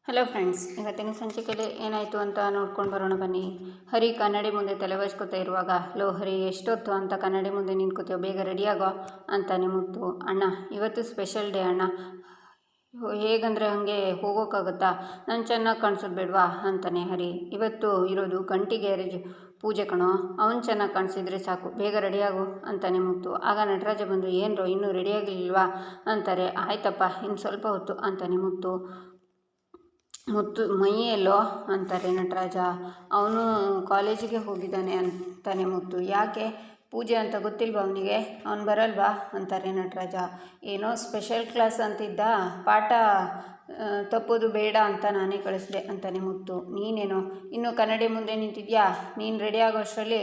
Hello friends, ಇವತ್ತಿನ ಸಂಚಿಕೆಯಲ್ಲಿ ಏನಾಯಿತು ಅಂತ ನೋಡ್ಕೊಂಡು ಬರೋಣ ಬನ್ನಿ. ಹರಿ ಕನ್ನಡಿ ಮುಂದೆ ತಲೆಬಾಚ್ಕೋತಾ ಇರುವಾಗ, ಲೋ ಹರಿ ಎಷ್ಟೊತ್ತು ಅಂತ ಕನ್ನಡಿ ಮುಂದೆ ನಿಂತ್ಕೋತೀಯೋ, ಬೇಗ ರೆಡಿಯಾಗೋ ಅಂತಾನೆ ಮುತ್ತು. ಅಣ್ಣ ಇವತ್ತು ಸ್ಪೆಷಲ್ ಡೇ ಅಣ್ಣ, ಹೇಗಂದರೆ ಹಾಗೆ ಹೋಗೋಕ್ಕಾಗುತ್ತಾ, ನಾನು ಚೆನ್ನಾಗಿ ಕಾಣಿಸೋದು ಬೇಡವಾ ಅಂತಾನೆ ಹರಿ. ಇವತ್ತು ಇರೋದು ಗಂಟಿ ಗ್ಯಾರೇಜ್ ಪೂಜೆ ಕಣೋ, ಅವನು ಚೆನ್ನಾಗಿ ಕಾಣಿಸಿದ್ರೆ ಸಾಕು, ಬೇಗ ರೆಡಿಯಾಗು ಅಂತಾನೆ ಮುತ್ತು. ಆಗ ನಟರಾಜ ಬಂದು, ಏನರೋ ಇನ್ನೂ ರೆಡಿಯಾಗಲಿಲ್ವಾ ಅಂತಾರೆ. ಆಯ್ತಪ್ಪ ಇನ್ನು ಸ್ವಲ್ಪ ಹೊತ್ತು ಅಂತಾನೆ ಮುತ್ತು. ಮೈಯೆಲ್ಲೋ ಅಂತಾರೆ ನಟರಾಜ. ಅವನು ಕಾಲೇಜಿಗೆ ಹೋಗಿದ್ದಾನೆ ಅಂತಾನೆ ಮುತ್ತು. ಯಾಕೆ ಪೂಜೆ ಅಂತ ಗೊತ್ತಿಲ್ವಾ ಅವನಿಗೆ, ಅವನು ಬರಲ್ವಾ ಅಂತಾರೆ ನಟರಾಜ. ಏನೋ ಸ್ಪೆಷಲ್ ಕ್ಲಾಸ್ ಅಂತಿದ್ದ, ಪಾಠ ತಪ್ಪೋದು ಬೇಡ ಅಂತ ನಾನೇ ಕಳಿಸ್ದೆ ಅಂತಾನೆ ಮುತ್ತು. ನೀನೇನೋ ಇನ್ನೂ ಕನ್ನಡಿ ಮುಂದೆ ನಿಂತಿದ್ಯಾ, ನೀನು ರೆಡಿ ಆಗೋ ಅಷ್ಟರಲ್ಲಿ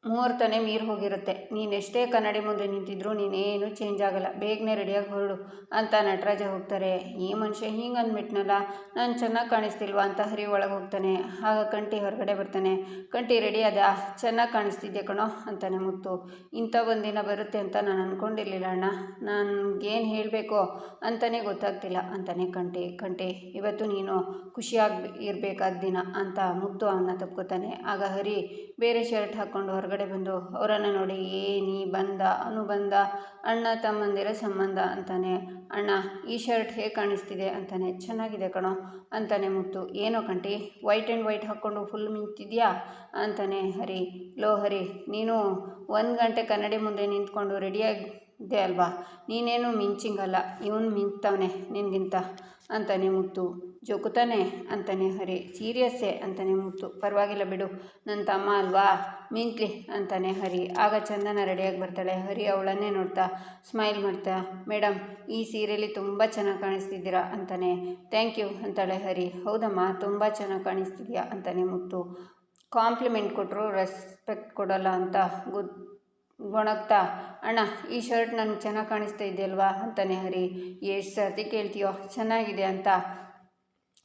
ಮುಹೂರ್ತನೇ ಮೀರಿ ಹೋಗಿರುತ್ತೆ. ನೀನೆಷ್ಟೇ ಕನ್ನಡಿ ಮುಂದೆ ನಿಂತಿದ್ರು ನೀನೇನು ಚೇಂಜ್ ಆಗಲ್ಲ, ಬೇಗನೆ ರೆಡಿಯಾಗಿ ಹೊರಡು ಅಂತ ನಟರಾಜ ಹೋಗ್ತಾರೆ. ಈ ಮನುಷ್ಯ ಹಿಂಗೆ ಅಂದ್ಬಿಟ್ನಲ್ಲ, ನಾನು ಚೆನ್ನಾಗಿ ಕಾಣಿಸ್ತಿಲ್ವಾ ಅಂತ ಹರಿ ಒಳಗೆ ಹೋಗ್ತಾನೆ. ಆಗ ಕಂಠಿ ಹೊರಗಡೆ ಬರ್ತಾನೆ. ಕಂಠಿ ರೆಡಿ ಅದ, ಚೆನ್ನಾಗಿ ಕಾಣಿಸ್ತಿದ್ದೆ ಕಣೋ ಅಂತಾನೆ ಮುತ್ತು. ಇಂಥ ಒಂದಿನ ಬರುತ್ತೆ ಅಂತ ನಾನು ಅಂದ್ಕೊಂಡಿರಲಿಲ್ಲ ಅಣ್ಣ, ನನಗೇನು ಹೇಳಬೇಕೋ ಅಂತಲೇ ಗೊತ್ತಾಗ್ತಿಲ್ಲ ಅಂತಾನೆ ಕಂಠಿ. ಇವತ್ತು ನೀನು ಖುಷಿಯಾಗಿ ಇರಬೇಕಾದ ದಿನ ಅಂತ ಮುತ್ತು ಅವನ್ನ ತಪ್ಕೋತಾನೆ. ಆಗ ಹರಿ ಬೇರೆ ಶರ್ಟ್ ಹಾಕ್ಕೊಂಡು ಹೊರಗಡೆ ಬಂದು ಅವರನ್ನು ನೋಡಿ, ನೀ ಬಂದ ಅನುಬಂಧ ಅಣ್ಣ ತಮ್ಮಂದಿರ ಸಂಬಂಧ ಅಂತಾನೆ. ಅಣ್ಣ ಈ ಶರ್ಟ್ ಹೇಗೆ ಕಾಣಿಸ್ತಿದೆ ಅಂತಾನೆ. ಚೆನ್ನಾಗಿದೆ ಕಣೋ ಅಂತಾನೆ ಮುತ್ತು. ಏನೋ ಕಂಠಿ ವೈಟ್ ಆ್ಯಂಡ್ ವೈಟ್ ಹಾಕ್ಕೊಂಡು ಫುಲ್ ಮಿಂಚಿದ್ಯಾ ಅಂತಾನೆ ಹರಿ. ಲೋ ಹರಿ, ನೀನು 1 ಗಂಟೆ ಕನ್ನಡಿ ಮುಂದೆ ನಿಂತ್ಕೊಂಡು ರೆಡಿಯಾಗಿದೆ ಅಲ್ವಾ, ನೀನೇನು ಮಿಂಚಿಂಗಲ್ಲ, ಇವನು ಮಿಂಚ್ತವನೆ ನಿನಗಿಂತ ಅಂತಾನೆ ಮುತ್ತು. ಜೋಕುತಾನೆ ಅಂತಾನೆ ಹರಿ. ಸೀರಿಯಸ್ಸೇ ಅಂತಾನೆ ಮುತ್ತು. ಪರವಾಗಿಲ್ಲ ಬಿಡು, ನನ್ನ ತಮ್ಮ ಅಲ್ವಾ, ಮಿಂಚ್ಲಿ ಅಂತಾನೆ ಹರಿ. ಆಗ ಚಂದನ ರೆಡಿಯಾಗಿ ಬರ್ತಾಳೆ. ಹರಿ ಅವಳನ್ನೇ ನೋಡ್ತಾ ಸ್ಮೈಲ್ ಮಾಡ್ತಾ, ಮೇಡಮ್ ಈ ಸೀರೆಯಲ್ಲಿ ತುಂಬ ಚೆನ್ನಾಗಿ ಕಾಣಿಸ್ತಿದ್ದೀರಾ ಅಂತಾನೆ. ಥ್ಯಾಂಕ್ ಯು ಅಂತಾಳೆ ಹರಿ. ಹೌದಮ್ಮ ತುಂಬ ಚೆನ್ನಾಗಿ ಕಾಣಿಸ್ತಿದ್ಯಾ ಅಂತಾನೆ ಮುತ್ತು. ಕಾಂಪ್ಲಿಮೆಂಟ್ ಕೊಟ್ಟರು ರೆಸ್ಪೆಕ್ಟ್ ಕೊಡೋಲ್ಲ ಅಂತ ಗೊಣಗ್ತಾ, ಅಣ್ಣ ಈ ಶರ್ಟ್ ನನಗೆ ಚೆನ್ನಾಗಿ ಕಾಣಿಸ್ತಾ ಇದೆಯಲ್ವಾ ಅಂತಾನೆ ಹರಿ. ಎಷ್ಟು ಸರ್ತಿ ಕೇಳ್ತೀಯೋ ಚೆನ್ನಾಗಿದೆ ಅಂತ,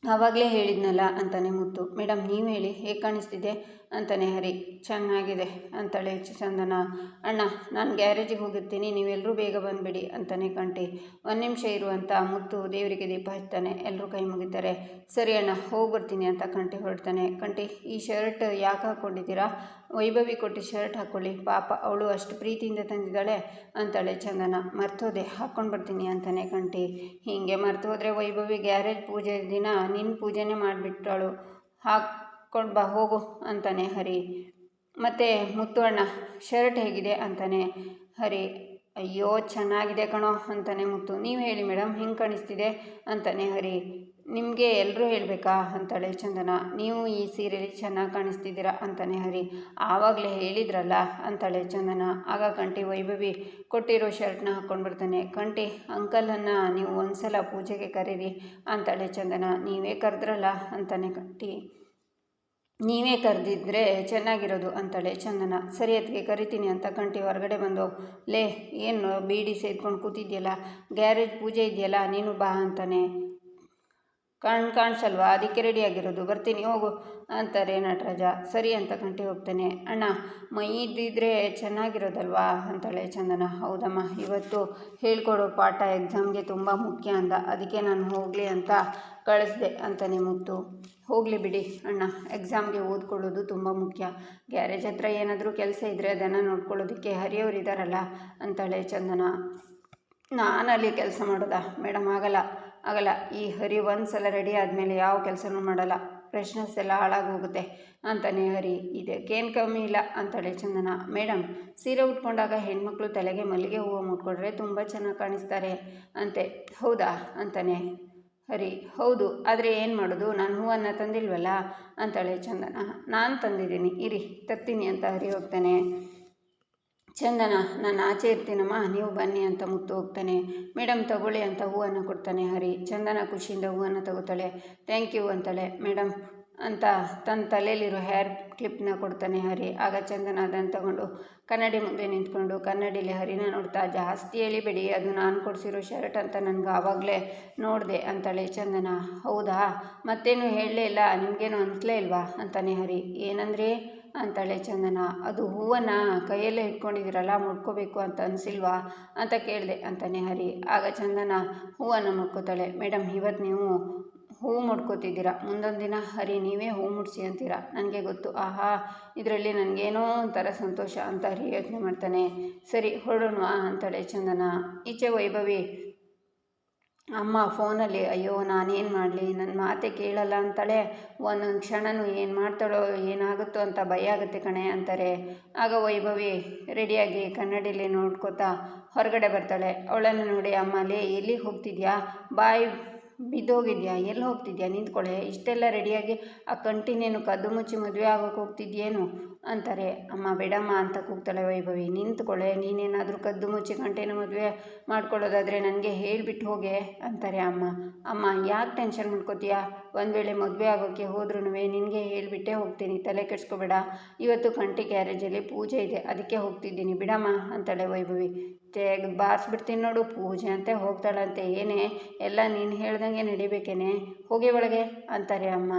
ಆವಾಗಲೇ ಹೇಳಿದ್ನಲ್ಲ ಅಂತಾನೆ ಮುತ್ತು. ಮೇಡಮ್ ನೀವು ಹೇಳಿ ಹೇಗೆ ಕಾಣಿಸ್ತಿದೆ ಅಂತಾನೆ ಹರಿ. ಚೆನ್ನಾಗಿದೆ ಅಂತಾಳೆ ಚಂದನ. ಅಣ್ಣ ನಾನು ಗ್ಯಾರೇಜಿಗೆ ಹೋಗಿರ್ತೀನಿ, ನೀವೆಲ್ಲರೂ ಬೇಗ ಬಂದುಬಿಡಿ ಅಂತಾನೆ ಕಂಠಿ. 1 ನಿಮಿಷ ಇರು ಅಂತ ಮುತ್ತು ದೇವರಿಗೆ ದೀಪ ಹಚ್ತಾನೆ. ಎಲ್ಲರೂ ಕೈ ಮುಗಿತಾರೆ. ಸರಿ ಅಣ್ಣ ಹೋಗಿ ಬರ್ತೀನಿ ಅಂತ ಕಂಠಿ ಹೊರಡ್ತಾನೆ. ಕಂಠಿ ಈ ಶರ್ಟ್ ಯಾಕೆ ಹಾಕ್ಕೊಂಡಿದ್ದೀರಾ, ವೈಭವಿ ಕೊಟ್ಟು ಶರ್ಟ್ ಹಾಕ್ಕೊಳ್ಳಿ, ಪಾಪ ಅವಳು ಅಷ್ಟು ಪ್ರೀತಿಯಿಂದ ತಂದಿದ್ದಾಳೆ ಅಂತಾಳೆ ಚಂದನ. ಮರ್ತೋದೆ, ಹಾಕ್ಕೊಂಡು ಬರ್ತೀನಿ ಅಂತಾನೆ ಕಂಠಿ. ಹೀಗೆ ಮರ್ತು ಹೋದರೆ ವೈಭವಿ ಗ್ಯಾರೇಜ್ ಪೂಜೆ ದಿನ ನಿನ್ನ ಪೂಜೆನೇ ಮಾಡಿಬಿಟ್ಟಾಳು, ಹಾಕ್ಕೊಂಡು ಬಾ ಹೋಗು ಅಂತಾನೆ ಹರಿ. ಮತ್ತು ಮುತ್ತು ಅಣ್ಣ ಶರ್ಟ್ ಹೇಗಿದೆ ಅಂತಾನೆ ಹರಿ. ಅಯ್ಯೋ ಚೆನ್ನಾಗಿದೆ ಕಣೋ ಅಂತಾನೆ ಮುತ್ತು. ನೀವು ಹೇಳಿ ಮೇಡಮ್ ಹೆಂಗೆ ಕಾಣಿಸ್ತಿದೆ ಅಂತಾನೆ ಹರಿ. ನಿಮಗೆ ಎಲ್ಲರೂ ಹೇಳಬೇಕಾ ಅಂತಾಳೆ ಚಂದನ. ನೀವು ಈ ಸೀರೆಯಲ್ಲಿ ಚೆನ್ನಾಗಿ ಕಾಣಿಸ್ತಿದ್ದೀರಾ ಅಂತಾನೆ ಹರಿ. ಆವಾಗಲೇ ಹೇಳಿದ್ರಲ್ಲ ಅಂತಾಳೆ ಚಂದನ. ಆಗ ಕಂಠಿ ವೈಭವಿ ಕೊಟ್ಟಿರೋ ಶರ್ಟ್ನ ಹಾಕ್ಕೊಂಡು ಬರ್ತಾನೆ. ಕಂಠಿ ಅಂಕಲನ್ನು ನೀವು ಒಂದು ಸಲ ಪೂಜೆಗೆ ಕರೀರಿ ಅಂತಾಳೆ ಚಂದನ. ನೀವೇ ಕರೆದ್ರಲ್ಲ ಅಂತಾನೆ ಕಂಠಿ. ನೀವೇ ಕರೆದಿದ್ರೆ ಚೆನ್ನಾಗಿರೋದು ಅಂತಾಳೆ ಚಂದನ. ಸರಿ ಅದಕ್ಕೆ ಕರಿತೀನಿ ಅಂತ ಕಂಠಿ ಹೊರಗಡೆ ಬಂದು, ಲೇ ಏನು ಬೀಡಿ ಸೇದ್ಕೊಂಡು ಕೂತಿದ್ಯಲ್ಲ, ಗ್ಯಾರೇಜ್ ಪೂಜೆ ಇದೆಯಲ್ಲ ನೀನು ಬಾ ಅಂತಾನೆ. ಕಾಣಿಸಲ್ವಾ, ಅದಕ್ಕೆ ರೆಡಿಯಾಗಿರೋದು, ಬರ್ತೀನಿ ಹೋಗು ಅಂತಾರೆ ನಟರಾಜ. ಸರಿ ಅಂತ ಕಂಠಿ ಹೋಗ್ತಾನೆ. ಅಣ್ಣ ಮೈ ಇದ್ದಿದ್ರೆ ಚೆನ್ನಾಗಿರೋದಲ್ವಾ ಅಂತಾಳೆ ಚಂದನ. ಹೌದಮ್ಮ ಇವತ್ತು ಹೇಳ್ಕೊಡೋ ಪಾಠ ಎಕ್ಸಾಮ್ಗೆ ತುಂಬ ಮುಖ್ಯ ಅಂದ, ಅದಕ್ಕೆ ನಾನು ಹೋಗಲಿ ಅಂತ ಕಳಿಸ್ದೆ ಅಂತಾನೆ ಮುತ್ತು. ಹೋಗಲಿ ಬಿಡಿ ಅಣ್ಣ, ಎಕ್ಸಾಮ್ಗೆ ಓದ್ಕೊಳ್ಳೋದು ತುಂಬ ಮುಖ್ಯ, ಗ್ಯಾರೇಜ್ ಹತ್ರ ಏನಾದರೂ ಕೆಲಸ ಇದ್ದರೆ ಅದನ್ನು ನೋಡ್ಕೊಳ್ಳೋದಕ್ಕೆ ಹರಿಯವ್ರು ಇದ್ದಾರಲ್ಲ ಅಂತಾಳೆ ಚಂದನ. ನಾನಲ್ಲಿ ಕೆಲಸ ಮಾಡೋದಾ ಮೇಡಮ್, ಆಗಲ್ಲ. ಈ ಹರಿ ಒಂದು ಸಲ ರೆಡಿ ಆದಮೇಲೆ ಯಾವ ಕೆಲಸನೂ ಮಾಡಲ್ಲ, ಫ್ರೆಶ್ನೆಸ್ ಎಲ್ಲ ಹಾಳಾಗಿ ಹೋಗುತ್ತೆ ಅಂತಾನೆ ಹರಿ. ಇದಕ್ಕೇನು ಕಮ್ಮಿ ಇಲ್ಲ ಅಂತಾಳೆ ಚಂದನ. ಮೇಡಮ್ ಸೀರೆ ಉಟ್ಕೊಂಡಾಗ ಹೆಣ್ಮಕ್ಳು ತಲೆಗೆ ಮಲ್ಲಿಗೆ ಹೂವು ಮುಟ್ಕೊಂಡ್ರೆ ತುಂಬ ಚೆನ್ನಾಗಿ ಕಾಣಿಸ್ತಾರೆ ಅಂತೆ, ಹೌದಾ ಅಂತಾನೆ ಹರಿ. ಹೌದು, ಆದರೆ ಏನು ಮಾಡೋದು, ನಾನು ಹೂವನ್ನು ತಂದಿಲ್ವಲ್ಲ ಅಂತಾಳೆ ಚಂದನ. ನಾನು ತಂದಿದ್ದೀನಿ ಇರಿ ತರ್ತೀನಿ ಅಂತ ಹರಿ ಹೋಗ್ತಾನೆ. ಚಂದನ ನಾನು ಆಚೆ ಇರ್ತೀನಮ್ಮ, ನೀವು ಬನ್ನಿ ಅಂತ ಮುತ್ತು ಹೋಗ್ತಾನೆ. ಮೇಡಮ್ ತಗೊಳ್ಳಿ ಅಂತ ಹೂವನ್ನು ಕೊಡ್ತಾನೆ ಹರಿ. ಚಂದನ ಖುಷಿಯಿಂದ ಹೂವನ್ನು ತಗೋತಾಳೆ. ಥ್ಯಾಂಕ್ ಯು ಅಂತಾಳೆ. ಮೇಡಮ್ ಅಂತ ತನ್ನ ತಲೆಯಲ್ಲಿರೋ ಹೇರ್ ಕ್ಲಿಪ್ನ ಕೊಡ್ತಾನೆ ಹರಿ. ಆಗ ಚಂದನ ಅದನ್ನು ತಗೊಂಡು ಕನ್ನಡಿ ಮುಂದೆ ನಿಂತ್ಕೊಂಡು ಕನ್ನಡಿಲಿ ಹರಿನ ನೋಡ್ತಾ, ಜಾಸ್ತಿ ಎಳಿಬೇಡಿ, ಅದು ನಾನು ಕೊಡಿಸಿರೋ ಶರ್ಟ್ ಅಂತ ನನಗೆ ಆವಾಗಲೇ ನೋಡಿದೆ ಅಂತಾಳೆ ಚಂದನ. ಹೌದಾ, ಮತ್ತೇನು ಹೇಳಲೇ ಇಲ್ಲ, ನಿಮಗೇನು ಅನಿಸ್ಲೇ ಇಲ್ವಾ ಅಂತಾನೆ ಹರಿ. ಏನಂದರೆ ಅಂತಾಳೆ ಚಂದನ. ಅದು ಹೂವನ್ನು ಕೈಯಲ್ಲೇ ಇಟ್ಕೊಂಡಿದ್ದೀರಲ್ಲ, ಮುಡ್ಕೋಬೇಕು ಅಂತ ಅನಿಸಿಲ್ವಾ ಅಂತ ಕೇಳಿದೆ ಅಂತಾನೆ ಹರಿ. ಆಗ ಚಂದನ ಹೂವನ್ನು ಮುಡ್ಕೋತಾಳೆ. ಮೇಡಮ್ ಇವತ್ತು ನೀವು ಹೂವು ಮುಡ್ಕೋತಿದ್ದೀರಾ, ಮುಂದೊಂದು ದಿನ ಹರಿ ನೀವೇ ಹೂ ಮುಡಿಸಿ ಅಂತೀರಾ, ನನಗೆ ಗೊತ್ತು. ಆಹಾ, ಇದರಲ್ಲಿ ನನಗೇನೋ ಒಂಥರ ಸಂತೋಷ ಅಂತ ಹರಿ ಯೋಚನೆ ಮಾಡ್ತಾನೆ. ಸರಿ ಹೊರಡೋಣವಾ ಅಂತಾಳೆ ಚಂದನ. ಈಚೆ ವೈಭವಿ ಅಮ್ಮ ಫೋನಲ್ಲಿ, ಅಯ್ಯೋ ನಾನೇನು ಮಾಡಲಿ, ನನ್ನ ಮಾತೆ ಕೇಳಲ್ಲ ಅಂತಾಳೆ. ಒಂದೊಂದು ಕ್ಷಣನೂ ಏನು ಮಾಡ್ತಾಳೋ ಏನಾಗುತ್ತೋ ಅಂತ ಭಯ ಆಗುತ್ತೆ ಕಣೆ ಅಂತಾರೆ. ಆಗ ವೈಭವಿ ರೆಡಿಯಾಗಿ ಕನ್ನಡಿಲಿ ನೋಡ್ಕೋತಾ ಹೊರಗಡೆ ಬರ್ತಾಳೆ. ಅವಳನ್ನು ನೋಡಿ, ಅಮ್ಮ ಲೇ ಎಲ್ಲಿಗೆ ಹೋಗ್ತಿದ್ಯಾ, ಬಾಯಿ ಬಿದ್ದೋಗಿದ್ಯಾ, ಎಲ್ಲಿ ಹೋಗ್ತಿದ್ಯಾ, ನಿಂತ್ಕೊಳ್ಳೆ, ಇಷ್ಟೆಲ್ಲ ರೆಡಿಯಾಗಿ ಆ ಕಂಟಿನೇನು ಕದ್ದು ಮುಚ್ಚಿ ಮದುವೆ ಆಗೋಕೆ ಹೋಗ್ತಿದ್ಯೇನು ಅಂತಾರೆ. ಅಮ್ಮ ಬೇಡಮ್ಮ ಅಂತ ಕೂಗ್ತಾಳೆ ವೈಭವಿ. ನಿಂತ್ಕೊಳ್ಳೆ, ನೀನೇನಾದರೂ ಕದ್ದು ಮುಚ್ಚಿ ಕಂಟೇನು ಮದುವೆ ಮಾಡ್ಕೊಳ್ಳೋದಾದರೆ ನನಗೆ ಹೇಳಿಬಿಟ್ಟು ಹೋಗೆ ಅಂತಾರೆ ಅಮ್ಮ. ಅಮ್ಮ ಯಾಕೆ ಟೆನ್ಷನ್ ಮಾಡ್ಕೋತೀಯಾ, ಒಂದು ವೇಳೆ ಮದುವೆ ಆಗೋಕ್ಕೆ ಹೋದ್ರೂ ನಿನಗೆ ಹೇಳಿಬಿಟ್ಟೇ ಹೋಗ್ತೀನಿ, ತಲೆ ಕೆಡಿಸ್ಕೋಬೇಡ. ಇವತ್ತು ಕಂಟಿ ಗ್ಯಾರೇಜಲ್ಲಿ ಪೂಜೆ ಇದೆ, ಅದಕ್ಕೆ ಹೋಗ್ತಿದ್ದೀನಿ, ಬಿಡಮ್ಮ ಅಂತಾಳೆ ವೈಭವಿ. ಬಾರಿಸ್ಬಿಡ್ತೀನಿ ನೋಡು, ಪೂಜೆ ಅಂತ ಹೋಗ್ತಾಳಂತೆ, ಏನೇ ಎಲ್ಲ ನೀನು ಹೇಳ್ದಂಗೆ ನಡಿಬೇಕೇನೆ, ಹೋಗಿ ಒಳಗೆ ಅಂತಾರೆ ಅಮ್ಮ.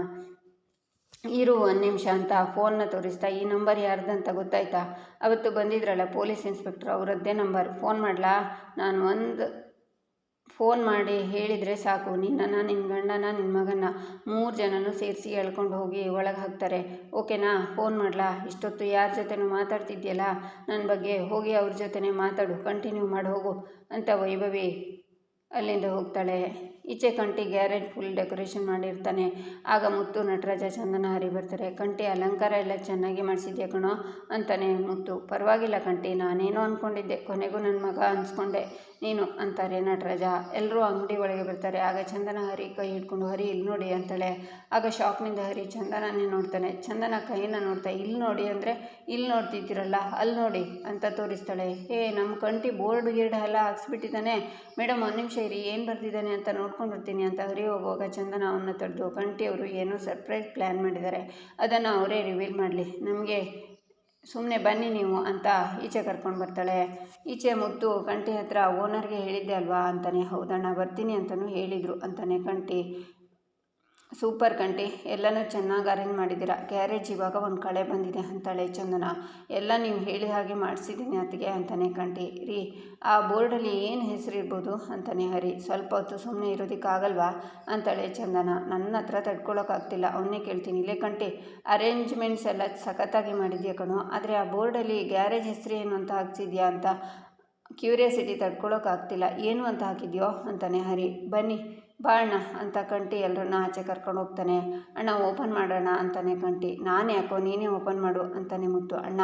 ಇರು ಒಂದು ನಿಮಿಷ ಅಂತ ಫೋನ್ನ ತೋರಿಸ್ತಾ, ಈ ನಂಬರ್ ಯಾರ್ದಂತ ಗೊತ್ತಾಯ್ತಾ, ಅವತ್ತು ಬಂದಿದ್ರಲ್ಲ ಪೊಲೀಸ್ ಇನ್ಸ್ಪೆಕ್ಟ್ರ್, ಅವರದ್ದೇ ನಂಬರ್, ಫೋನ್ ಮಾಡಲಾ, ನಾನು ಒಂದು ಫೋನ್ ಮಾಡಿ ಹೇಳಿದರೆ ಸಾಕು, ನಿನ್ನನ್ನು, ನಿನ್ನ ಗಂಡನ, ನಿನ್ನ ಮಗನ 3 ಜನನೂ ಸೇರಿಸಿ ಎಳ್ಕೊಂಡು ಹೋಗಿ ಒಳಗೆ ಹಾಕ್ತಾರೆ, ಓಕೆನಾ, ಫೋನ್ ಮಾಡಲಾ, ಇಷ್ಟೊತ್ತು ಯಾರ ಜೊತೆನೂ ಮಾತಾಡ್ತಿದ್ಯಲ್ಲ ನನ್ನ ಬಗ್ಗೆ, ಹೋಗಿ ಅವ್ರ ಜೊತೆನೇ ಮಾತಾಡು, ಕಂಟಿನ್ಯೂ ಮಾಡಿ ಹೋಗು ಅಂತ ವೈಭವಿ ಅಲ್ಲಿಂದ ಹೋಗ್ತಾಳೆ. ಈಚೆ ಕಂಟಿ ಗ್ಯಾರೇಜ್ ಫುಲ್ ಡೆಕೋರೇಷನ್ ಮಾಡಿರ್ತಾನೆ. ಆಗ ಮುತ್ತು, ನಟರಾಜ, ಚಂದನ, ಹರಿ ಬರ್ತಾರೆ. ಕಂಟಿ ಅಲಂಕಾರ ಎಲ್ಲ ಚೆನ್ನಾಗಿ ಮಾಡಿಸಿದ್ಯಾ ಕಣೋ ಅಂತಾನೆ ಮುತ್ತು. ಪರವಾಗಿಲ್ಲ ಕಂಟಿ, ನಾನೇನೋ ಅಂದ್ಕೊಂಡಿದ್ದೆ, ಕೊನೆಗೂ ನನ್ನ ಮಗ ಅನ್ಸ್ಕೊಂಡೆ ನೀನು ಅಂತಾರೆ ನಟರಾಜ. ಎಲ್ಲರೂ ಅಂಗಡಿ ಒಳಗೆ ಬರ್ತಾರೆ. ಆಗ ಚಂದನ ಹರಿ ಕೈ ಹಿಡ್ಕೊಂಡು, ಹರಿ ಇಲ್ಲಿ ನೋಡಿ ಅಂತಾಳೆ. ಆಗ ಶಾಕ್ನಿಂದ ಹರಿ ಚಂದನನೇ ನೋಡ್ತಾನೆ. ಚಂದನ ಕೈನ ನೋಡ್ತಾ, ಇಲ್ಲಿ ನೋಡಿ ಅಂದರೆ ಇಲ್ಲಿ ನೋಡ್ತಿದ್ದೀರಲ್ಲ, ಅಲ್ಲಿ ನೋಡಿ ಅಂತ ತೋರಿಸ್ತಾಳೆ. ನಮ್ಮ ಕಂಟಿ ಬೋರ್ಡ್ ಗೀರ್ಡ್ ಎಲ್ಲ ಹಾಕ್ಸ್ಬಿಟ್ಟಿದ್ದಾನೆ ಮೇಡಮ್, ಒಂದು ನಿಮಿಷ ಇರಿ, ಏನು ಬರ್ತಿದ್ದಾನೆ ಅಂತ ನೋಡ್ಕೊಂಡು ಬರ್ತೀನಿ ಅಂತ ಹರಿ ಹೋಗುವಾಗ ಚಂದನ ಅವನ್ನ ತಡೆದು, ಕಂಟಿ ಅವರು ಏನೋ ಸರ್ಪ್ರೈಸ್ ಪ್ಲ್ಯಾನ್ ಮಾಡಿದ್ದಾರೆ, ಅದನ್ನು ಅವರೇ ರಿವೀಲ್ ಮಾಡಲಿ, ನಮಗೆ ಸುಮ್ಮನೆ ಬನ್ನಿ ನೀವು ಅಂತ ಈಚೆ ಕರ್ಕೊಂಡು ಬರ್ತಾಳೆ. ಈಚೆ ಮುತ್ತು ಕಂಟಿ ಹತ್ರ, ಓನರ್ಗೆ ಹೇಳಿದ್ದೆ ಅಲ್ವಾ ಅಂತಾನೆ. ಹೌದಣ್ಣ ಬರ್ತೀನಿ ಅಂತಲೂ ಹೇಳಿದರು ಅಂತಾನೆ ಕಂಟಿ. ಸೂಪರ್ ಕಂಟಿ, ಎಲ್ಲನೂ ಚೆನ್ನಾಗಿ ಅರೇಂಜ್ ಮಾಡಿದ್ದೀರಾ, ಗ್ಯಾರೇಜ್ ಇವಾಗ ಒಂದು ಕಳೆ ಬಂದಿದೆ ಅಂತಾಳೆ ಚಂದನ. ಎಲ್ಲ ನೀವು ಹೇಳಿದ ಹಾಗೆ ಮಾಡಿಸಿದ್ದೀನಿ ಅತ್ತಿಗೆ ಅಂತಾನೆ ಕಂಟಿ. ರೀ, ಆ ಬೋರ್ಡಲ್ಲಿ ಏನು ಹೆಸರಿರ್ಬೋದು ಅಂತಾನೆ ಹರಿ. ಸ್ವಲ್ಪ ಹೊತ್ತು ಸುಮ್ಮನೆ ಇರೋದಕ್ಕಾಗಲ್ವಾ ಅಂತಾಳೆ ಚಂದನ. ನನ್ನ ಹತ್ರ ತಡ್ಕೊಳ್ಳೋಕ್ಕಾಗ್ತಿಲ್ಲ, ಅವನ್ನೇ ಕೇಳ್ತೀನಿ. ಇಲ್ಲೇ ಕಂಟಿ, ಅರೇಂಜ್ಮೆಂಟ್ಸ್ ಎಲ್ಲ ಸಖತ್ತಾಗಿ ಮಾಡಿದ್ಯಾ ಕಣೋ, ಆದರೆ ಆ ಬೋರ್ಡಲ್ಲಿ ಗ್ಯಾರೇಜ್ ಹೆಸರು ಏನು ಅಂತ ಹಾಕ್ಸಿದ್ಯಾ ಅಂತ ಕ್ಯೂರಿಯಾಸಿಟಿ ತಡ್ಕೊಳ್ಳೋಕ್ಕಾಗ್ತಿಲ್ಲ, ಏನು ಅಂತ ಹಾಕಿದ್ಯೋ ಅಂತಾನೆ ಹರಿ. ಬನ್ನಿ ಬಾ ಅಣ್ಣ ಅಂತ ಕಂಟಿ ಎಲ್ಲರನ್ನ ಆಚೆ ಕರ್ಕೊಂಡು ಹೋಗ್ತಾನೆ. ಅಣ್ಣ ಓಪನ್ ಮಾಡೋಣ ಅಂತಾನೆ ಕಂಟಿ. ನಾನು ಯಾಕೋ, ನೀನೇ ಓಪನ್ ಮಾಡು ಅಂತಾನೆ ಮುತ್ತು. ಅಣ್ಣ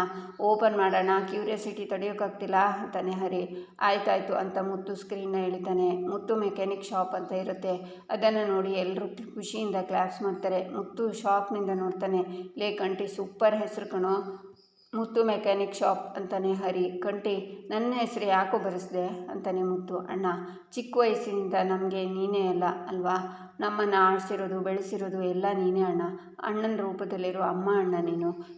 ಓಪನ್ ಮಾಡೋಣ, ಕ್ಯೂರಿಯಾಸಿಟಿ ತಡೆಯೋಕ್ಕಾಗ್ತಿಲ್ಲ ಅಂತಾನೆ ಹರಿ. ಆಯ್ತಾಯ್ತು ಅಂತ ಮುತ್ತು ಸ್ಕ್ರೀನ್ನ ಎಳಿತಾನೆ. ಮುತ್ತು ಮೆಕ್ಯಾನಿಕ್ ಶಾಪ್ ಅಂತ ಇರುತ್ತೆ, ಅದನ್ನು ನೋಡಿ ಎಲ್ಲರೂ ಖುಷಿಯಿಂದ ಕ್ಲಾಪ್ಸ್ ಮಾಡ್ತಾರೆ. ಮುತ್ತು ಶಾಕ್ನಿಂದ ನೋಡ್ತಾನೆ. ಲೇ ಕಂಟಿ, ಸೂಪರ್ ಹೆಸರು ಕಣೋ, ಮುತ್ತು ಮೆಕ್ಯಾನಿಕ್ ಶಾಪ್ ಅಂತಾನೆ ಹರಿ. ಕಂಟಿ, ನನ್ನ ಹೆಸರು ಯಾಕೋ ಬರೆಸ್ದೆ ಅಂತಾನೆ ಮುತ್ತು. ಅಣ್ಣ, ಚಿಕ್ಕ ವಯಸ್ಸಿನಿಂದ ನಮಗೆ ನೀನೇ ಅಲ್ಲ ಅಲ್ವಾ, ನಮ್ಮನ್ನು ಆಡಿಸಿರೋದು ಬೆಳೆಸಿರೋದು ಎಲ್ಲ ನೀನೇ ಅಣ್ಣ, ಅಣ್ಣನ ರೂಪದಲ್ಲಿರೋ ಅಮ್ಮ ಅಣ್ಣ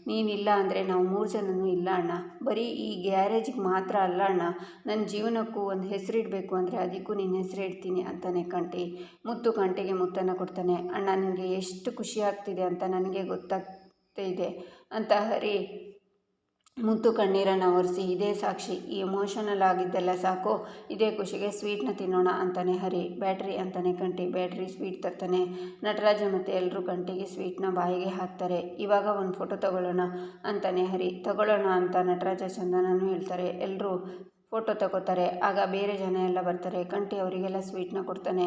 ನೀನಿಲ್ಲ ಅಂದರೆ ನಾವು 3 ಜನನೂ ಇಲ್ಲ ಅಣ್ಣ. ಬರೀ ಈ ಗ್ಯಾರೇಜಿಗೆ ಮಾತ್ರ ಅಲ್ಲ ಅಣ್ಣ, ನನ್ನ ಜೀವನಕ್ಕೂ ಒಂದು ಹೆಸರಿಡಬೇಕು ಅಂದರೆ ಅದಕ್ಕೂ ನಿನ್ನ ಹೆಸರು ಇಡ್ತೀನಿ ಅಂತಾನೆ ಕಂಟಿ. ಮುತ್ತು ಕಂಟಿಗೆ ಮುತ್ತನ್ನು ಕೊಡ್ತಾನೆ. ಅಣ್ಣ, ನಿನಗೆ ಎಷ್ಟು ಖುಷಿ ಆಗ್ತಿದೆ ಅಂತ ನನಗೆ ಗೊತ್ತಾಗ್ತಿದೆ ಅಂತ ಹರಿ ಮುತ್ತು ಕಣ್ಣೀರನ್ನು ಒರೆಸಿ, ಇದೇ ಸಾಕ್ಷಿ, ಈ ಎಮೋಷನಲ್ ಆಗಿದ್ದೆಲ್ಲ ಸಾಕು, ಇದೇ ಖುಷಿಗೆ ಸ್ವೀಟ್ನ ತಿನ್ನೋಣ ಅಂತಾನೆ ಹರಿ. ಬ್ಯಾಟ್ರಿ ಅಂತಾನೆ ಕಂಟಿ. ಬ್ಯಾಟ್ರಿ ಸ್ವೀಟ್ ತರ್ತಾನೆ. ನಟರಾಜ ಮತ್ತು ಎಲ್ಲರೂ ಕಂಟಿಗೆ ಸ್ವೀಟ್ನ ಬಾಯಿಗೆ ಹಾಕ್ತಾರೆ. ಇವಾಗ ಒಂದು ಫೋಟೋ ತಗೊಳ್ಳೋಣ ಅಂತಾನೆ ಹರಿ. ತಗೊಳ್ಳೋಣ ಅಂತ ನಟರಾಜ ಚಂದನೂ ಹೇಳ್ತಾರೆ. ಎಲ್ಲರೂ ಫೋಟೋ ತಗೋತಾರೆ. ಆಗ ಬೇರೆ ಜನ ಎಲ್ಲ ಬರ್ತಾರೆ. ಕಂಟಿ ಅವರಿಗೆಲ್ಲ ಸ್ವೀಟ್ನ ಕೊಡ್ತಾನೆ.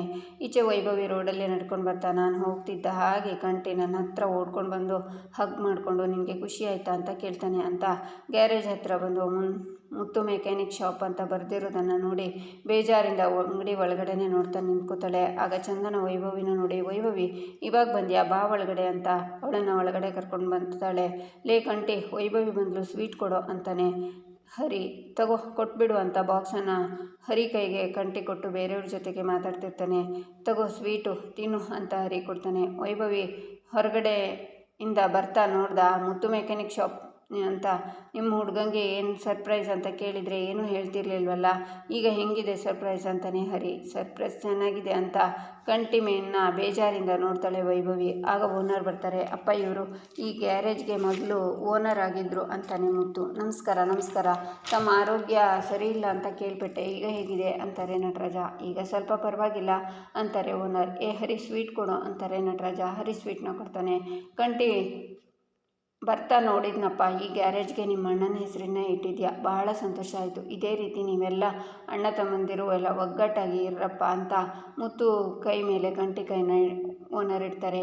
ಈಚೆ ವೈಭವಿ ರೋಡಲ್ಲೇ ನಡ್ಕೊಂಡು ಬರ್ತಾ, ನಾನು ಹೋಗ್ತಿದ್ದ ಹಾಗೆ ಕಂಟಿ ನನ್ನ ಹತ್ರ ಓಡ್ಕೊಂಡು ಬಂದು ಹಗ್ ಮಾಡಿಕೊಂಡು, ನಿನಗೆ ಖುಷಿ ಆಯಿತಾ ಅಂತ ಕೇಳ್ತಾನೆ. ಅಂತ ಗ್ಯಾರೇಜ್ ಹತ್ರ ಬಂದು ಮುತ್ತು ಮೆಕ್ಯಾನಿಕ್ ಶಾಪ್ ಅಂತ ಬರೆದಿರೋದನ್ನು ನೋಡಿ ಬೇಜಾರಿಂದ ಅಂಗಡಿ ಒಳಗಡೆನೆ ನೋಡ್ತಾ ನಿಂತ್ಕೋತಾಳೆ. ಆಗ ಚಂದನ ವೈಭವಿನ ನೋಡಿ, ವೈಭವಿ ಇವಾಗ ಬಂದ್ಯಾ, ಬಾ ಒಳಗಡೆ ಅಂತ ಅವಳನ್ನು ಒಳಗಡೆ ಕರ್ಕೊಂಡು ಬರ್ತಾಳೆ. ಲೇ ಕಂಟಿ, ವೈಭವಿ ಬಂದಳು, ಸ್ವೀಟ್ ಕೊಡೋ ಅಂತಾನೆ ಹರಿ. ತಗೋ ಕೊಟ್ಬಿಡು ಅಂತ ಬಾಕ್ಸನ್ನು ಹರಿ ಕೈಗೆ ಕಂಟಿ ಕೊಟ್ಟು ಬೇರೆಯವ್ರ ಜೊತೆಗೆ ಮಾತಾಡ್ತಿರ್ತಾನೆ. ತಗೋ ಸ್ವೀಟು ತಿನ್ನು ಅಂತ ಹರಿ ಕೊಡ್ತಾನೆ. ವೈಭವಿ ಹೊರಗಡೆಯಿಂದ ಬರ್ತಾ ನೋಡ್ದ, ಮುತ್ತು ಮೆಕ್ಯಾನಿಕ್ ಶಾಪ್ ಅಂತ ನಿಮ್ಮ ಹುಡುಗಂಗೆ ಏನು ಸರ್ಪ್ರೈಸ್ ಅಂತ ಕೇಳಿದರೆ ಏನೂ ಹೇಳ್ತಿರ್ಲಿಲ್ವಲ್ಲ, ಈಗ ಹೆಂಗಿದೆ ಸರ್ಪ್ರೈಸ್ ಅಂತಾನೆ ಹರಿ. ಸರ್ಪ್ರೈಸ್ ಚೆನ್ನಾಗಿದೆ ಅಂತ ಕಂಟಿಮೆಯನ್ನು ಬೇಜಾರಿಂದ ನೋಡ್ತಾಳೆ ವೈಭವಿ. ಆಗ ಓನರ್ ಬರ್ತಾರೆ. ಅಪ್ಪ ಇವರು ಈ ಗ್ಯಾರೇಜ್ಗೆ ಮೊದಲು ಓನರ್ ಆಗಿದ್ದರು ಅಂತಾನೆ ಮುತ್ತು. ನಮಸ್ಕಾರ ನಮಸ್ಕಾರ, ತಮ್ಮ ಆರೋಗ್ಯ ಸರಿ ಇಲ್ಲ ಅಂತ ಕೇಳ್ಪಟ್ಟೆ, ಈಗ ಹೇಗಿದೆ ಅಂತಾರೆ ನಟರಾಜ. ಈಗ ಸ್ವಲ್ಪ ಪರವಾಗಿಲ್ಲ ಅಂತಾರೆ ಓನರ್. ಹರಿ ಸ್ವೀಟ್ ಕೊಡು ಅಂತಾರೆ ನಟರಾಜ. ಹರಿ ಸ್ವೀಟ್ನ ಕೊಡ್ತಾನೆ. ಕಂಟಿ ಬರ್ತಾ ನೋಡಿದ್ನಪ್ಪ, ಈ ಗ್ಯಾರೇಜ್ಗೆ ನಿಮ್ಮ ಅಣ್ಣನ ಹೆಸರನ್ನ ಇಟ್ಟಿದ್ಯಾ, ಬಹಳ ಸಂತೋಷ ಆಯಿತು. ಇದೇ ರೀತಿ ನೀವೆಲ್ಲ ಅಣ್ಣ ತಮ್ಮಂದಿರು ಎಲ್ಲ ಒಗ್ಗಟ್ಟಾಗಿ ಇರ್ರಪ್ಪ ಅಂತ ಮುತ್ತು ಕೈ ಮೇಲೆ ಕಂಟಿ ಕೈನ ಓನರ್ ಇಡ್ತಾರೆ.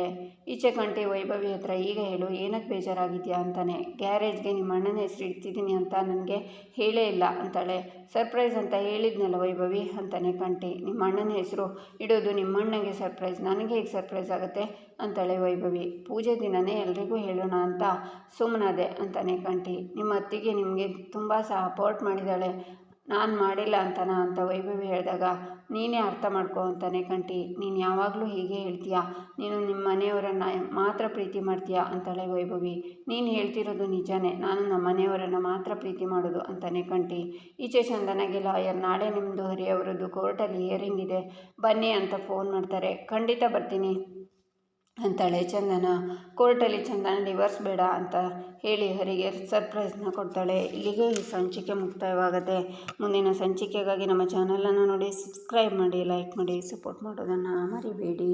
ಈಚೆ ಕಂಟಿ ವೈಭವಿ ಹತ್ರ, ಈಗ ಹೇಳು ಏನಕ್ಕೆ ಬೇಜಾರಾಗಿದೆಯಾ ಅಂತಾನೆ. ಗ್ಯಾರೇಜ್ಗೆ ನಿಮ್ಮ ಅಣ್ಣನ ಹೆಸರು ಇಡ್ತಿದ್ದೀನಿ ಅಂತ ನನಗೆ ಹೇಳೇ ಇಲ್ಲ ಅಂತಾಳೆ. ಸರ್ಪ್ರೈಸ್ ಅಂತ ಹೇಳಿದ್ನಲ್ಲ ವೈಭವಿ ಅಂತಾನೆ ಕಂಟಿ. ನಿಮ್ಮ ಅಣ್ಣನ ಹೆಸರು ಇಡೋದು ನಿಮ್ಮ ಅಣ್ಣಗೆ ಸರ್ಪ್ರೈಸ್, ನನಗೆ ಹೇಗೆ ಸರ್ಪ್ರೈಸ್ ಆಗುತ್ತೆ ಅಂತಾಳೆ ವೈಭವಿ. ಪೂಜೆ ದಿನವೇ ಎಲ್ರಿಗೂ ಹೇಳೋಣ ಅಂತ ಸುಮ್ಮನಾದೆ ಅಂತಾನೆ ಕಂಟಿ. ನಿಮ್ಮ ಅತ್ತಿಗೆ ನಿಮಗೆ ತುಂಬ ಸಪೋರ್ಟ್ ಮಾಡಿದ್ದಾಳೆ, ನಾನು ಮಾಡಿಲ್ಲ ಅಂತನಾ ಅಂತ ವೈಭವಿ ಹೇಳಿದಾಗ, ನೀನೇ ಅರ್ಥ ಮಾಡ್ಕೊ ಅಂತಾನೆ ಕಂಟಿ. ನೀನು ಯಾವಾಗಲೂ ಹೀಗೆ ಹೇಳ್ತೀಯಾ, ನೀನು ನಿಮ್ಮ ಮನೆಯವರನ್ನು ಮಾತ್ರ ಪ್ರೀತಿ ಮಾಡ್ತೀಯಾ ಅಂತಾಳೆ ವೈಭವಿ. ನೀನು ಹೇಳ್ತಿರೋದು ನಿಜಾನೇ, ನಾನು ನಮ್ಮ ಮನೆಯವರನ್ನು ಮಾತ್ರ ಪ್ರೀತಿ ಮಾಡೋದು ಅಂತಾನೆ ಕಂಟಿ. ಈಚೆ ಚಂದನಗೆ ಲಾಯರ್, ನಾಳೆ ನಿಮ್ಮದು ಹರಿಯವರದ್ದು ಕೋರ್ಟಲ್ಲಿ ಹಿಯರಿಂಗ್ ಇದೆ, ಬನ್ನಿ ಅಂತ ಫೋನ್ ಮಾಡ್ತಾರೆ. ಖಂಡಿತ ಬರ್ತೀನಿ ಅಂತಾಳೆ ಚಂದನ. ಕೋರ್ಟಲ್ಲಿ ಚಂದನ ಡಿವೋರ್ಸ್ ಬೇಡ ಅಂತ ಹೇಳಿ ಹರಿಗೆ ಸರ್ಪ್ರೈಸ್ನ ಕೊಡ್ತಾಳೆ. ಇಲ್ಲಿಗೆ ಈ ಸಂಚಿಕೆ ಮುಕ್ತಾಯವಾಗುತ್ತೆ. ಮುಂದಿನ ಸಂಚಿಕೆಗಾಗಿ ನಮ್ಮ ಚಾನಲನ್ನು ನೋಡಿ, ಸಬ್ಸ್ಕ್ರೈಬ್ ಮಾಡಿ, ಲೈಕ್ ಮಾಡಿ, ಸಪೋರ್ಟ್ ಮಾಡೋದನ್ನು ಮರಿಬೇಡಿ.